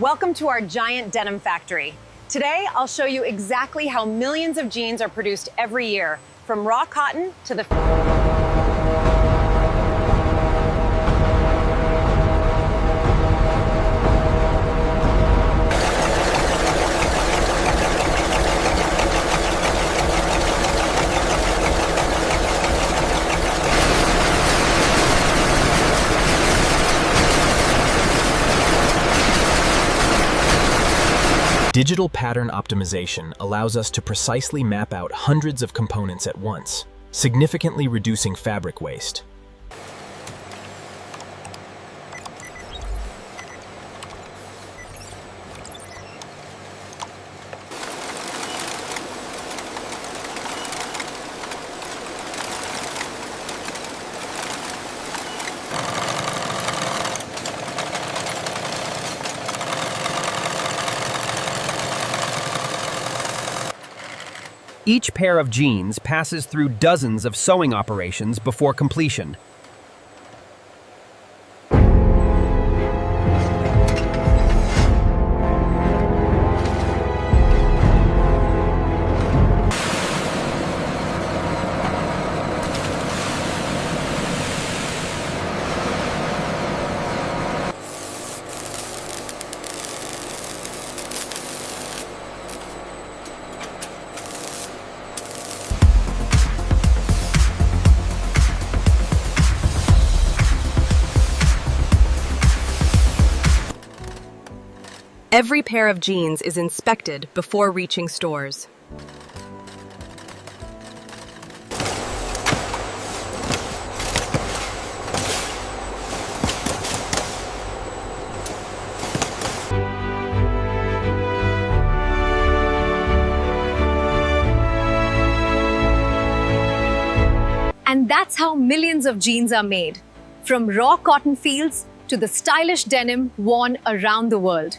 Welcome to our giant denim factory. Today, I'll show you exactly how millions of jeans are produced every year, from raw cotton to the... Digital pattern optimization allows us to precisely map out hundreds of components at once, significantly reducing fabric waste. Each pair of jeans passes through dozens of sewing operations before completion. Every pair of jeans is inspected before reaching stores. And that's how millions of jeans are made, from raw cotton fields to the stylish denim worn around the world.